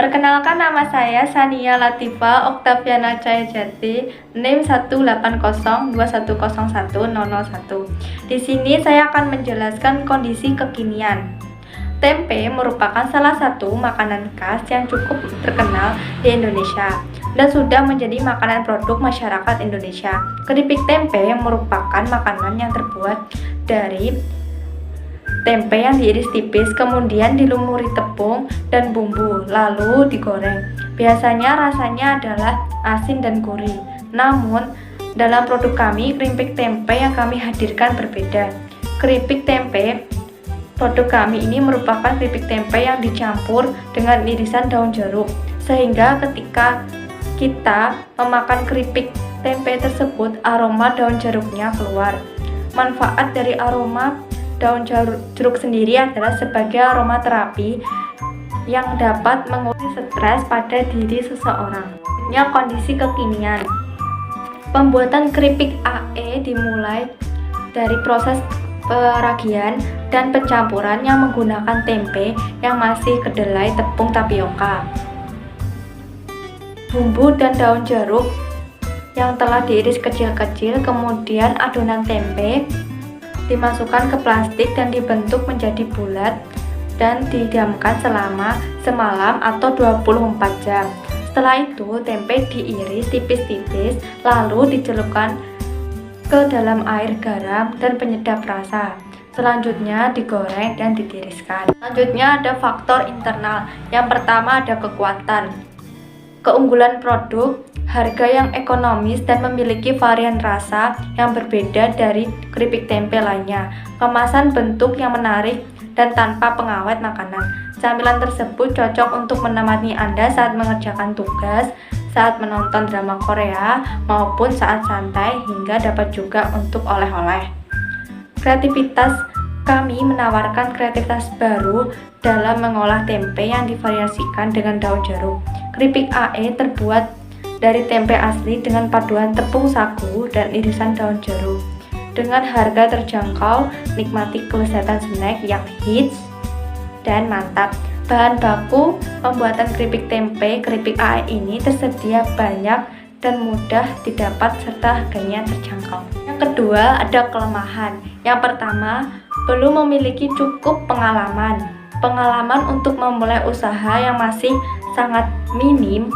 Perkenalkan, nama saya Sania Latifa Oktaviana Cahayajati, NIM 18021010001. Di sini saya akan menjelaskan kondisi kekinian. Tempe merupakan salah satu makanan khas yang cukup terkenal di Indonesia dan sudah menjadi makanan produk masyarakat Indonesia. Keripik tempe merupakan makanan yang terbuat dari tempe yang diiris tipis, kemudian dilumuri tepung dan bumbu, lalu digoreng. Biasanya rasanya adalah asin dan gurih. Namun, dalam produk kami, keripik tempe yang kami hadirkan berbeda. Keripik tempe produk kami ini merupakan keripik tempe yang dicampur dengan irisan daun jeruk, sehingga ketika kita memakan keripik tempe tersebut, aroma daun jeruknya keluar. Manfaat dari aroma daun jeruk sendiri adalah sebagai aroma terapi yang dapat mengurangi stres pada diri seseorang. Kondisi kekinian. Pembuatan keripik AE dimulai dari proses peragian dan pencampuran yang menggunakan tempe yang masih kedelai tepung tapioka, bumbu dan daun jeruk yang telah diiris kecil-kecil, kemudian adonan tempe dimasukkan ke plastik dan dibentuk menjadi bulat dan didiamkan selama semalam atau 24 jam. Setelah itu, tempe diiris tipis-tipis lalu dicelupkan ke dalam air garam dan penyedap rasa. Selanjutnya digoreng dan ditiriskan. Selanjutnya ada faktor internal. Yang pertama ada kekuatan. Keunggulan produk, harga yang ekonomis dan memiliki varian rasa yang berbeda dari keripik tempe lainnya. Kemasan bentuk yang menarik dan tanpa pengawet makanan. Camilan tersebut cocok untuk menemani Anda saat mengerjakan tugas, saat menonton drama Korea, maupun saat santai, hingga dapat juga untuk oleh-oleh. Kreativitas. Kami menawarkan kreativitas baru dalam mengolah tempe yang divariasikan dengan daun jeruk. Keripik AE terbuat dari tempe asli dengan paduan tepung sagu dan irisan daun jeruk. Dengan harga terjangkau, nikmati kelezatan snack yang hits dan mantap. Bahan baku pembuatan keripik tempe keripik AE ini tersedia banyak dan mudah didapat serta harganya terjangkau. Yang kedua, ada kelemahan. Yang pertama, belum memiliki cukup pengalaman. Pengalaman untuk memulai usaha yang masih sangat minim,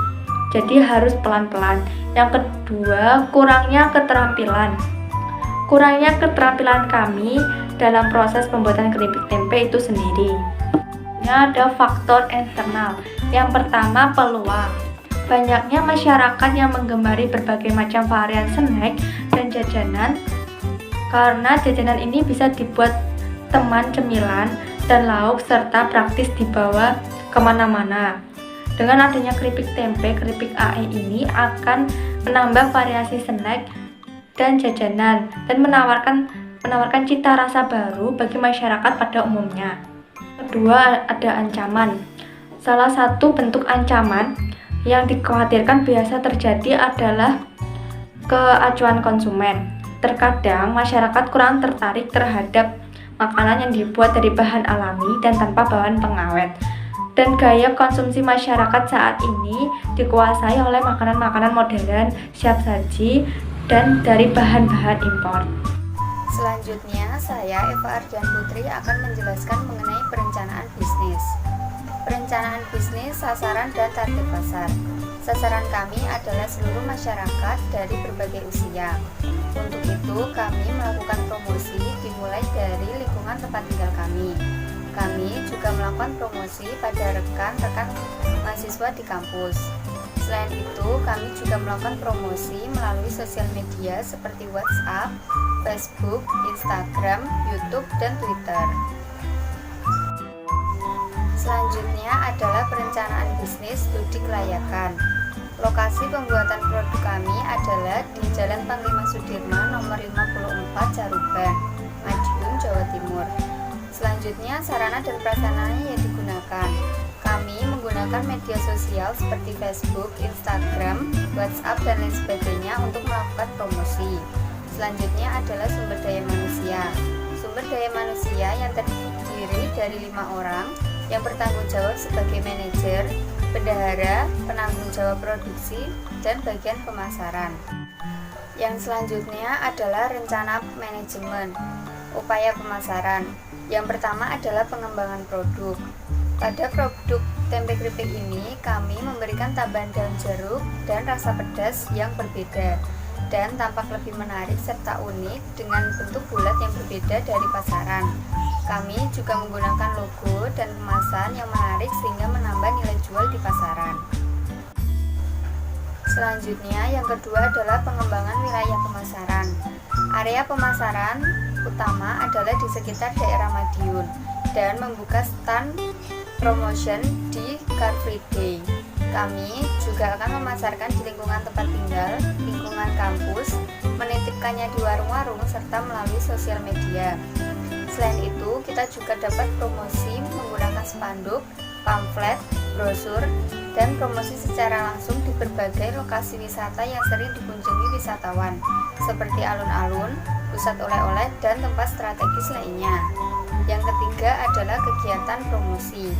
jadi harus pelan-pelan. Yang kedua, kurangnya keterampilan. Kurangnya keterampilan kami dalam proses pembuatan keripik tempe itu sendiri. Ada faktor internal. Yang pertama, peluang. Banyaknya masyarakat yang menggemari berbagai macam varian snack dan jajanan, karena jajanan ini bisa dibuat teman cemilan dan lauk serta praktis dibawa kemana-mana. Dengan adanya keripik tempe, keripik AE ini akan menambah variasi snack dan jajanan dan menawarkan cita rasa baru bagi masyarakat pada umumnya. Kedua, ada ancaman. Salah satu bentuk ancaman yang dikhawatirkan biasa terjadi adalah keacuan konsumen. Terkadang masyarakat kurang tertarik terhadap makanan yang dibuat dari bahan alami dan tanpa bahan pengawet. Dan gaya konsumsi masyarakat saat ini dikuasai oleh makanan-makanan modern, siap saji, dan dari bahan-bahan impor. Selanjutnya, saya Eva Ardian Putri akan menjelaskan mengenai perencanaan bisnis. Perencanaan bisnis, sasaran, dan target pasar. Sasaran kami adalah seluruh masyarakat dari berbagai usia. Untuk itu, kami melakukan promosi dimulai dari lingkungan tempat tinggal kami. Kami juga melakukan promosi pada rekan-rekan mahasiswa di kampus. Selain itu, kami juga melakukan promosi melalui sosial media seperti WhatsApp, Facebook, Instagram, YouTube, dan Twitter. Selanjutnya adalah perencanaan bisnis studi kelayakan. Lokasi pembuatan produk kami adalah di Jalan Panglima Sudirman nomor 54 Caruban, Madiun, Jawa Timur. Selanjutnya, sarana dan prasarananya yang digunakan. Kami menggunakan media sosial seperti Facebook, Instagram, WhatsApp, dan lain sebagainya untuk melakukan promosi. Selanjutnya adalah sumber daya manusia. Sumber daya manusia yang terdiri dari 5 orang yang bertanggung jawab sebagai manajer, bendahara, penanggung jawab produksi, dan bagian pemasaran. Yang selanjutnya adalah rencana manajemen, upaya pemasaran. Yang pertama adalah pengembangan produk. Pada produk tempe keripik ini, kami memberikan tambahan daun jeruk dan rasa pedas yang berbeda dan tampak lebih menarik serta unik dengan bentuk bulat yang berbeda dari pasaran. Kami juga menggunakan logo dan kemasan yang menarik sehingga menambah nilai jual di pasaran. Selanjutnya, yang kedua adalah pengembangan wilayah pemasaran. Area pemasaran utama adalah di sekitar daerah Madiun dan membuka stand promotion di Car Free Day. Kami juga akan memasarkan di lingkungan tempat tinggal, lingkungan kampus, menitipkannya di warung-warung, serta melalui sosial media. Selain itu, kita juga dapat promosi menggunakan spanduk, pamflet, brosur, dan promosi secara langsung di berbagai lokasi wisata yang sering dikunjungi wisatawan, seperti alun-alun, pusat oleh-oleh, dan tempat strategis lainnya. Yang ketiga adalah kegiatan promosi.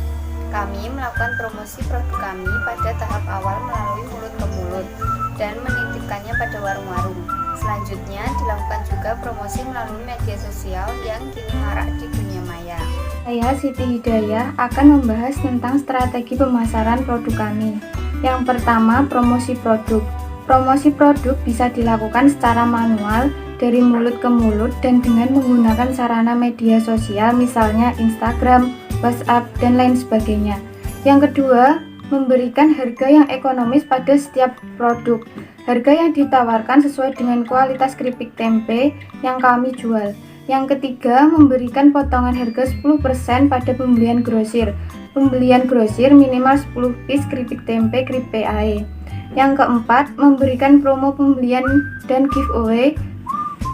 Kami melakukan promosi produk kami pada tahap awal melalui mulut ke mulut dan menitipkannya pada warung-warung. Selanjutnya dilakukan juga promosi melalui media sosial yang kini marak di dunia maya. Saya Siti Hidayah akan membahas tentang strategi pemasaran produk kami. Yang pertama, promosi produk. Promosi produk bisa dilakukan secara manual dari mulut ke mulut dan dengan menggunakan sarana media sosial misalnya Instagram, WhatsApp, dan lain sebagainya. Yang kedua, memberikan harga yang ekonomis pada setiap produk. Harga yang ditawarkan sesuai dengan kualitas keripik tempe yang kami jual. Yang ketiga, memberikan potongan harga 10% pada pembelian grosir. Pembelian grosir minimal 10 piece keripik tempe keripik PAE. Yang keempat, memberikan promo pembelian dan giveaway.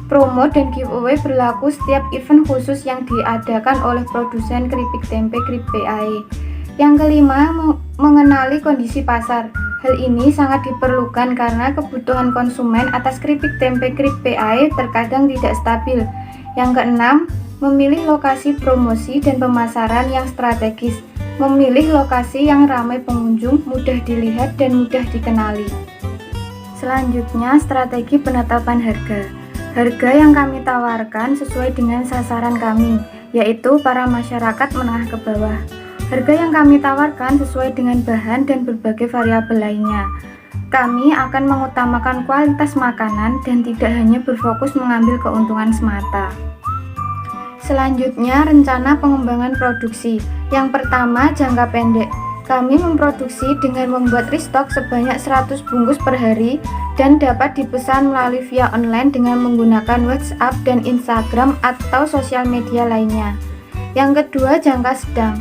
Promo dan giveaway berlaku setiap event khusus yang diadakan oleh produsen keripik tempe keripik PAE. Yang kelima, mengenali kondisi pasar. Hal ini sangat diperlukan karena kebutuhan konsumen atas keripik tempe keripik PAE terkadang tidak stabil. Yang keenam, memilih lokasi promosi dan pemasaran yang strategis. Memilih lokasi yang ramai pengunjung, mudah dilihat dan mudah dikenali. Selanjutnya, strategi penetapan harga. Harga yang kami tawarkan sesuai dengan sasaran kami, yaitu para masyarakat menengah ke bawah. Harga yang kami tawarkan sesuai dengan bahan dan berbagai variabel lainnya. Kami akan mengutamakan kualitas makanan dan tidak hanya berfokus mengambil keuntungan semata. Selanjutnya, rencana pengembangan produksi. Yang pertama, jangka pendek. Kami memproduksi dengan membuat restock sebanyak 100 bungkus per hari dan dapat dipesan melalui via online dengan menggunakan WhatsApp dan Instagram atau sosial media lainnya. Yang kedua, jangka sedang.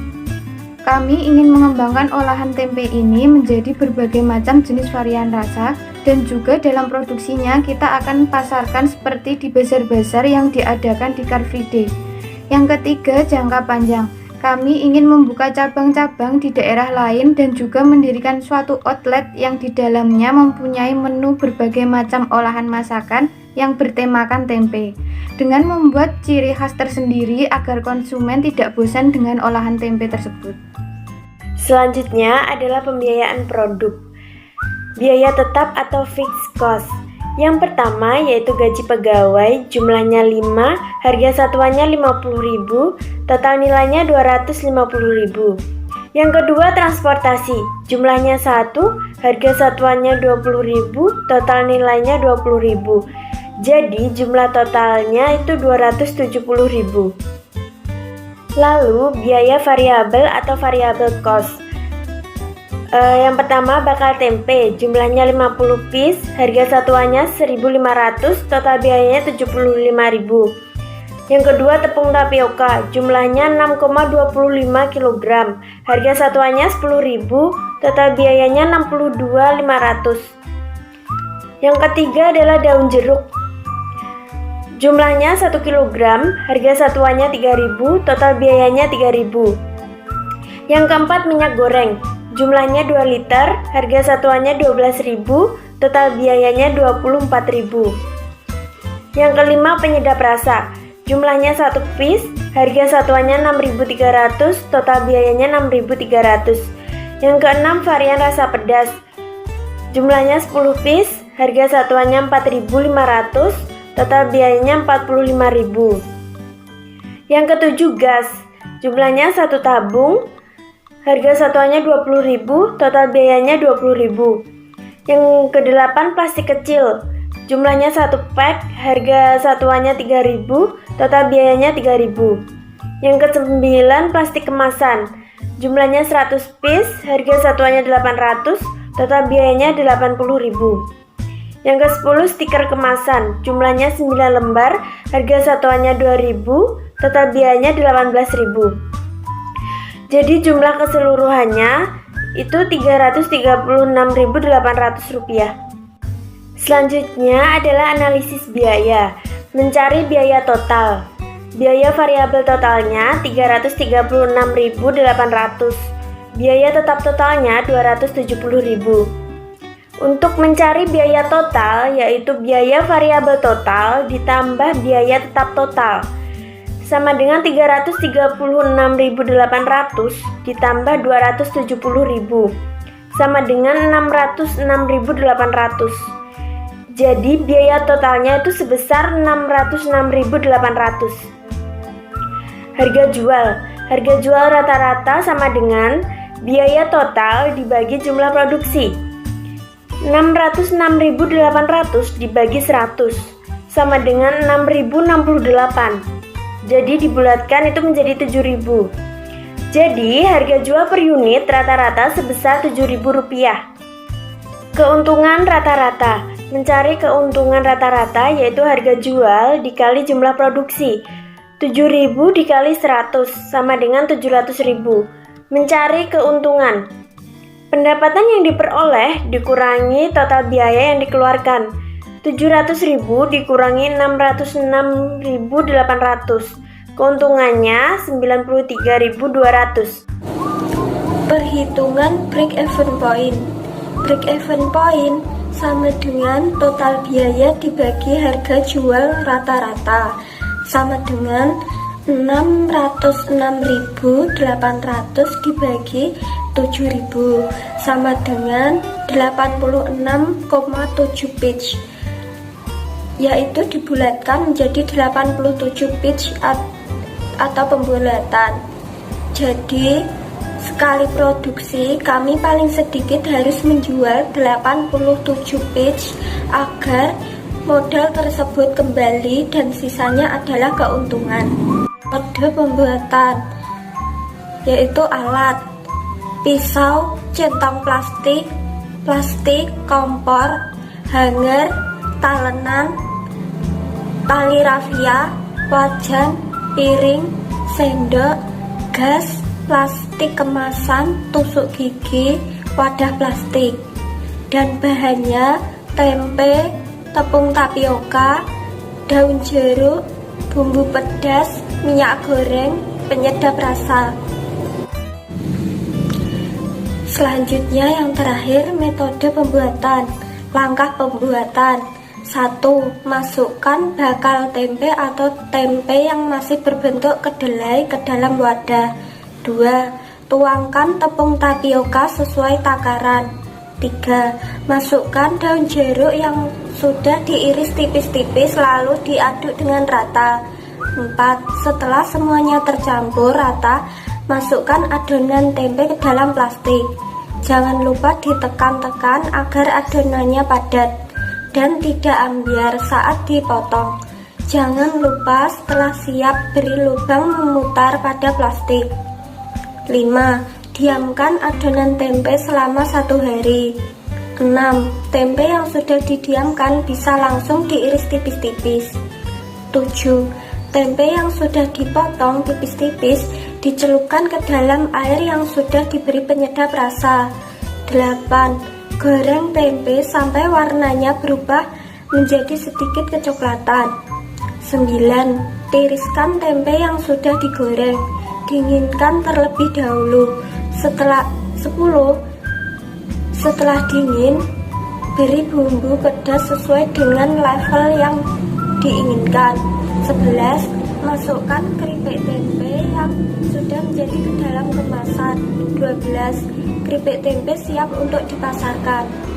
Kami ingin mengembangkan olahan tempe ini menjadi berbagai macam jenis varian rasa dan juga dalam produksinya kita akan pasarkan seperti di bazar-bazar yang diadakan di Car Free Day. Yang ketiga, jangka panjang. Kami ingin membuka cabang-cabang di daerah lain dan juga mendirikan suatu outlet yang di dalamnya mempunyai menu berbagai macam olahan masakan yang bertemakan tempe, dengan membuat ciri khas tersendiri agar konsumen tidak bosan dengan olahan tempe tersebut. Selanjutnya adalah pembiayaan produk. Biaya tetap atau fixed cost. Yang pertama yaitu gaji pegawai, jumlahnya 5, harga satuannya 50.000, total nilainya 250.000. Yang kedua transportasi, jumlahnya 1, harga satuannya 20.000, total nilainya 20.000. Jadi jumlah totalnya itu 270.000. Lalu biaya variabel atau variable cost. Yang pertama bakal tempe, jumlahnya 50 piece, harga satuannya 1.500, total biayanya 75.000. Yang kedua tepung tapioka, jumlahnya 6,25 kg, harga satuannya 10.000, total biayanya 62.500. Yang ketiga adalah daun jeruk, jumlahnya 1 kg, harga satuannya 3.000, total biayanya 3.000. Yang keempat minyak goreng, jumlahnya 2 liter, harga satuannya 12.000, total biayanya 24.000. Yang kelima penyedap rasa, jumlahnya 1 piece, harga satuannya 6.300, total biayanya 6.300. Yang keenam, varian rasa pedas. Jumlahnya 10 piece, harga satuannya 4.500, total biayanya 45.000. Yang ketujuh, gas. Jumlahnya 1 tabung, harga satuannya 20.000, total biayanya 20.000. Yang kedelapan, plastik kecil. Jumlahnya 1 pack, harga satuannya 3.000, total biayanya 3.000. Yang kesembilan, plastik kemasan. Jumlahnya 100 piece, harga satuannya 800, total biayanya 80.000. Yang ke-10, stiker kemasan. Jumlahnya 9 lembar, harga satuannya 2.000, total biayanya 18.000. Jadi jumlah keseluruhannya itu Rp336.800. Selanjutnya adalah analisis biaya. Mencari biaya total. Biaya variabel totalnya Rp336.800. Biaya tetap totalnya Rp270.000. Untuk mencari biaya total, yaitu biaya variabel total ditambah biaya tetap total, sama dengan Rp336.800 ditambah Rp270.000, sama dengan Rp606.800. Jadi biaya totalnya itu sebesar Rp606.800. Harga jual. Harga jual rata-rata sama dengan biaya total dibagi jumlah produksi. 606.800 dibagi 100 sama dengan 6.068. Jadi dibulatkan itu menjadi 7.000. Jadi harga jual per unit rata-rata sebesar Rp7.000. Keuntungan rata-rata. Mencari keuntungan rata-rata yaitu harga jual dikali jumlah produksi. 7.000 dikali 100 sama dengan 700.000. Mencari keuntungan. Pendapatan yang diperoleh dikurangi total biaya yang dikeluarkan. 700.000 dikurangi 606.800. Keuntungannya 93.200. Perhitungan break-even point. Break-even point sama dengan total biaya dibagi harga jual rata-rata, sama dengan 606.800 dibagi 7.000 sama dengan 86,7 pitch, yaitu dibulatkan menjadi 87 pitch atau pembulatan. Jadi sekali produksi kami paling sedikit harus menjual 87 pitch agar modal tersebut kembali dan sisanya adalah keuntungan. Metode pembuatan yaitu alat: pisau, centong plastik, plastik, kompor, hanger, talenan, tali rafia, wajan, piring, sendok, gas, plastik kemasan, tusuk gigi, wadah plastik. Dan bahannya tempe, tepung tapioka, daun jeruk, bumbu pedas, minyak goreng, penyedap rasa. Selanjutnya yang terakhir, metode pembuatan. Langkah pembuatan: 1. Masukkan bakal tempe atau tempe yang masih berbentuk kedelai ke dalam wadah. 2. Tuangkan tepung tapioka sesuai takaran. 3. Masukkan daun jeruk yang sudah diiris tipis-tipis lalu diaduk dengan rata. 4. Setelah semuanya tercampur rata, masukkan adonan tempe ke dalam plastik. Jangan lupa ditekan-tekan agar adonannya padat dan tidak ambyar saat dipotong. Jangan lupa setelah siap beri lubang memutar pada plastik. 5. Diamkan adonan tempe selama 1 hari. 6. Tempe yang sudah didiamkan bisa langsung diiris tipis-tipis. 7. Tempe yang sudah dipotong tipis-tipis dicelupkan ke dalam air yang sudah diberi penyedap rasa. 8. Goreng tempe sampai warnanya berubah menjadi sedikit kecoklatan. 9. Tiriskan tempe yang sudah digoreng. Dinginkan terlebih dahulu. Setelah dingin, beri bumbu pedas sesuai dengan level yang diinginkan. 11. Masukkan keripik tempe yang sudah menjadi ke dalam kemasan. 12. keripik tempe siap untuk dipasarkan.